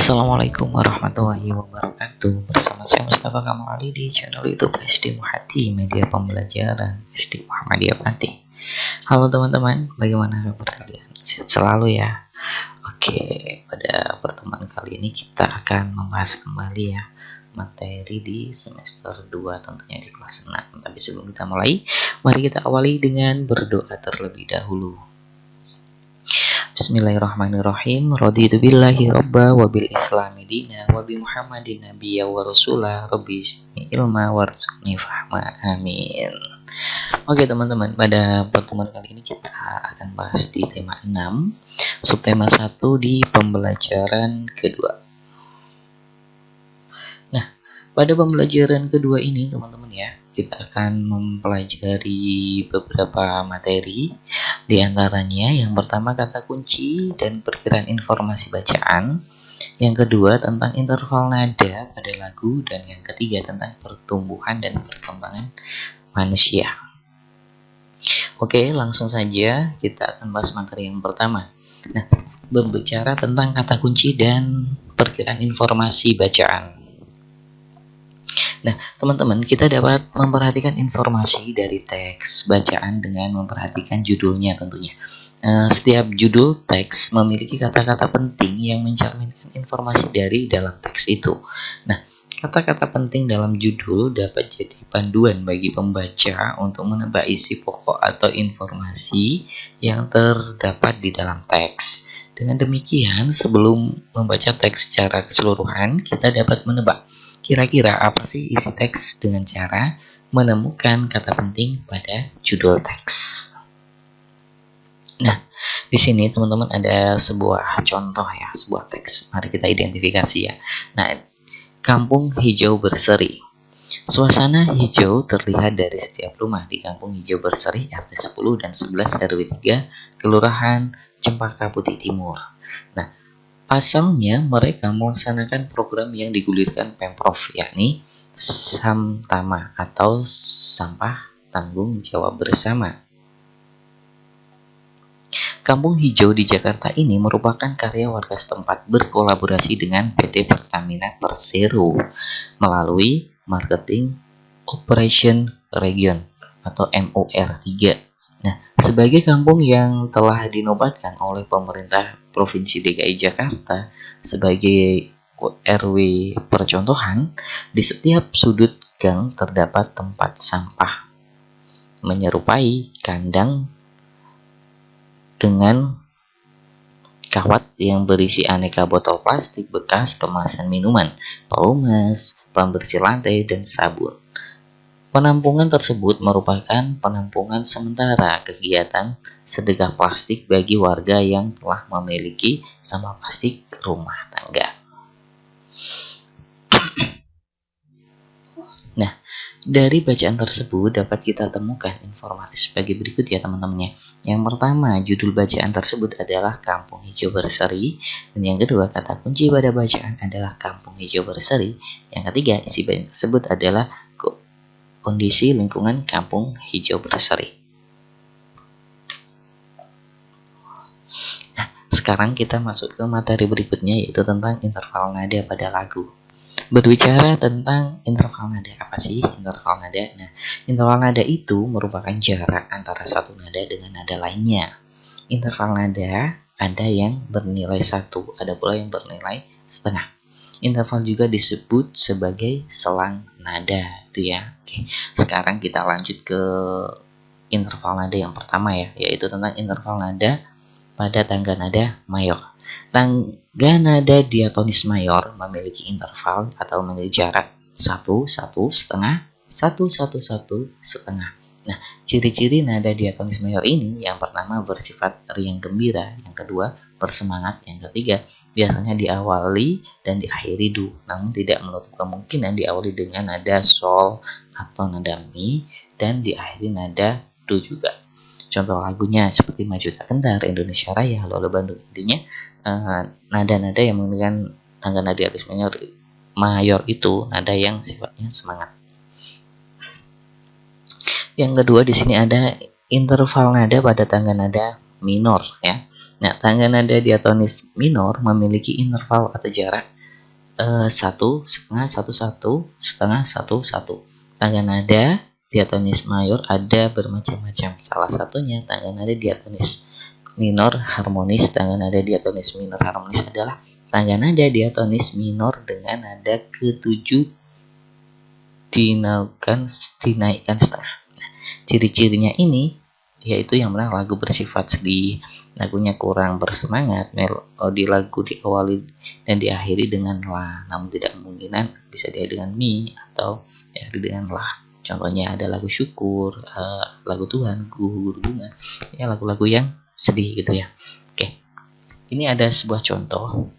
Assalamualaikum warahmatullahi wabarakatuh. Bersama saya Mustafa Kamal Ali di channel YouTube SD Muhati, media pembelajaran SD Muhammadiyah Pati. Halo teman-teman, bagaimana kabar kalian? Sehat selalu ya. Oke, pada pertemuan kali ini kita akan membahas kembali ya materi di semester 2, tentunya di kelas 6. Tapi sebelum kita mulai, mari kita awali dengan berdoa terlebih dahulu. Bismillahirrahmanirrahim. Raditu billahi robba wa bil islami dina wa bi Muhammadin nabiyya wa rasula rabbi zidni ilma warzuqni fahma. Amin. Oke teman-teman, pada pertemuan kali ini kita akan bahas di tema 6, subtema 1 di pembelajaran kedua. Nah, pada pembelajaran kedua ini teman-teman ya, kita akan mempelajari beberapa materi. Di antaranya yang pertama kata kunci dan perkiraan informasi bacaan, yang kedua tentang interval nada pada lagu, dan yang ketiga tentang pertumbuhan dan perkembangan manusia. Oke, langsung saja kita akan bahas materi yang pertama. Nah, berbicara tentang kata kunci dan perkiraan informasi bacaan. Nah, teman-teman, kita dapat memperhatikan informasi dari teks bacaan dengan memperhatikan judulnya tentunya. Setiap judul teks memiliki kata-kata penting yang mencerminkan informasi dari dalam teks itu. Nah, kata-kata penting dalam judul dapat jadi panduan bagi pembaca untuk menebak isi pokok atau informasi yang terdapat di dalam teks. Dengan demikian, sebelum membaca teks secara keseluruhan, kita dapat menebak kira-kira apa sih isi teks dengan cara menemukan kata penting pada judul teks. Nah, di sini teman-teman ada sebuah contoh ya, sebuah teks. Mari kita identifikasi ya. Nah, kampung hijau berseri. Suasana hijau terlihat dari setiap rumah di Kampung Hijau Berseri RT 10 dan 11 RW 3, Kelurahan Cempaka Putih Timur. Nah, pasalnya mereka melaksanakan program yang digulirkan Pemprov, yakni Samtama atau Sampah Tanggung Jawab Bersama. Kampung Hijau di Jakarta ini merupakan karya warga setempat berkolaborasi dengan PT Pertamina Persero melalui Marketing Operation Region atau MOR 3. Nah, sebagai kampung yang telah dinobatkan oleh pemerintah Provinsi DKI Jakarta sebagai RW percontohan, di setiap sudut gang terdapat tempat sampah menyerupai kandang dengan kawat yang berisi aneka botol plastik bekas kemasan minuman, pelumas, pembersih lantai, dan sabun. Penampungan tersebut merupakan penampungan sementara kegiatan sedekah plastik bagi warga yang telah memiliki sampah plastik rumah tangga. Nah, dari bacaan tersebut dapat kita temukan informasi sebagai berikut ya teman-temannya. Yang pertama, judul bacaan tersebut adalah Kampung Hijau Berseri, dan yang kedua kata kunci pada bacaan adalah Kampung Hijau Berseri. Yang ketiga, isi bacaan tersebut adalah kondisi lingkungan Kampung Hijau Berseri. Nah, sekarang kita masuk ke materi berikutnya, yaitu tentang interval nada pada lagu. Berbicara tentang interval nada, apa sih interval nada? Nah, interval nada itu merupakan jarak antara satu nada dengan nada lainnya. Interval nada ada yang bernilai 1, ada pula yang bernilai setengah. Interval juga disebut sebagai selang nada, itu ya. Oke, sekarang kita lanjut ke interval nada yang pertama ya, yaitu tentang interval nada pada tangga nada mayor. Tangga nada diatonis mayor memiliki interval atau memiliki jarak 1, 1, setengah, 1, 1, 1, setengah. Nah, ciri-ciri nada diatonis mayor ini yang pertama bersifat riang gembira, yang kedua bersemangat, yang ketiga biasanya diawali dan diakhiri do, namun tidak menutup kemungkinan diawali dengan nada sol atau nada mi dan diakhiri nada do juga. Contoh lagunya seperti Maju Tak Kentar, Indonesia Raya, Halo Halo Bandung. Intinya nada-nada yang menggunakan tangga nada diatonis mayor itu nada yang sifatnya semangat. Yang kedua di sini ada interval nada pada tangga nada minor ya. Nah, tangga nada diatonis minor memiliki interval atau jarak 1,5, 1,1, setengah, 1, 1. Tangga nada diatonis mayor ada bermacam-macam. Salah satunya tangga nada diatonis minor harmonis. Tangga nada diatonis minor harmonis adalah tangga nada diatonis minor dengan nada ke-7 dinaikkan setengah. Ciri-cirinya ini yaitu yang mana lagu bersifat sedih, lagunya kurang bersemangat, melodi lagu diawali dan diakhiri dengan la, namun tidak kemungkinan bisa diakhiri dengan mi atau diakhiri dengan la. Contohnya ada lagu syukur, lagu Tuhan, gugur bunga, ya lagu-lagu yang sedih gitu ya. Oke, ini ada sebuah contoh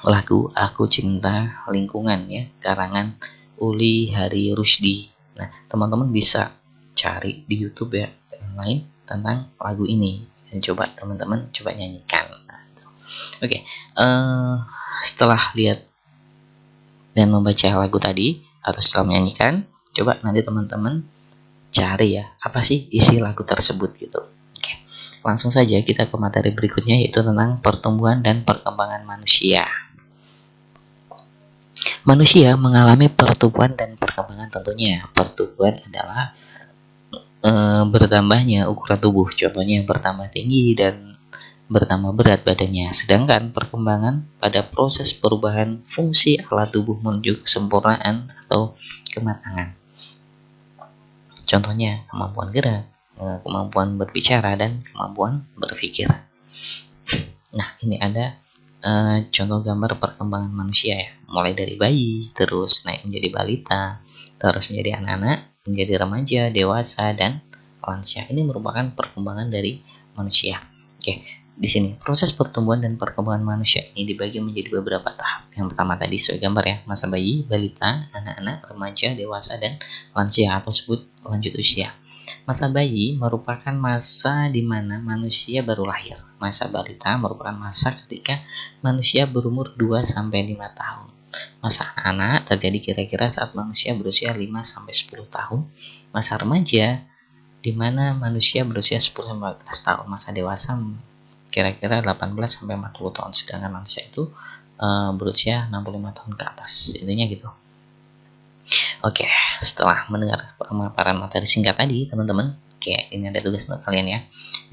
lagu Aku Cinta Lingkungan ya, karangan Uli Hari Rusdi. Nah, teman-teman bisa cari di YouTube ya yang lain tentang lagu ini dan coba teman-teman coba nyanyikan. Oke, setelah lihat dan membaca lagu tadi atau setelah menyanyikan, coba nanti teman-teman cari ya apa sih isi lagu tersebut gitu. Oke, langsung saja kita ke materi berikutnya yaitu tentang pertumbuhan dan perkembangan manusia. Manusia mengalami pertumbuhan dan perkembangan tentunya. Pertumbuhan adalah bertambahnya ukuran tubuh. Contohnya yang bertambah tinggi dan bertambah berat badannya. Sedangkan perkembangan pada proses perubahan fungsi alat tubuh menuju kesempurnaan atau kematangan. Contohnya kemampuan gerak, kemampuan berbicara, dan kemampuan berpikir. Nah, ini ada contoh gambar perkembangan manusia ya, mulai dari bayi, terus naik menjadi balita, terus menjadi anak-anak, menjadi remaja, dewasa, dan lansia. Ini merupakan perkembangan dari manusia. Oke, di sini proses pertumbuhan dan perkembangan manusia ini dibagi menjadi beberapa tahap. Yang pertama tadi sesuai gambar ya, masa bayi, balita, anak-anak, remaja, dewasa, dan lansia atau sebut lanjut usia. Masa bayi merupakan masa di mana manusia baru lahir. Masa balita merupakan masa ketika manusia berumur 2-5 tahun. Masa anak terjadi kira-kira saat manusia berusia 5-10 tahun. Masa remaja di mana manusia berusia 10-14 tahun. Masa dewasa kira-kira 18-40 tahun. Sedangkan lansia itu berusia 65 tahun ke atas. Intinya gitu. Oke, setelah mendengar pemaparan materi singkat tadi, teman-teman, oke, ini ada tugas untuk kalian ya.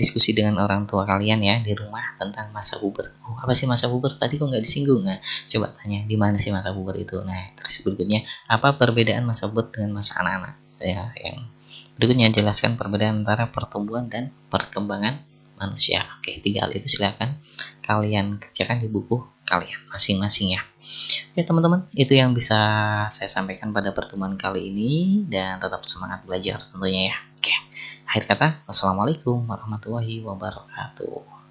Diskusi dengan orang tua kalian ya di rumah tentang masa puber. Oh, apa sih masa puber? Tadi kok nggak disinggung? Nah, coba tanya di mana sih masa puber itu. Nah, terus berikutnya, apa perbedaan masa puber dengan masa anak-anak? Ya, yang berikutnya jelaskan perbedaan antara pertumbuhan dan perkembangan manusia. Oke, 3 hal itu silakan kalian kerjakan di buku kalian masing-masing ya. Oke teman-teman, itu yang bisa saya sampaikan pada pertemuan kali ini dan tetap semangat belajar tentunya ya. Oke, akhir kata, wassalamualaikum warahmatullahi wabarakatuh.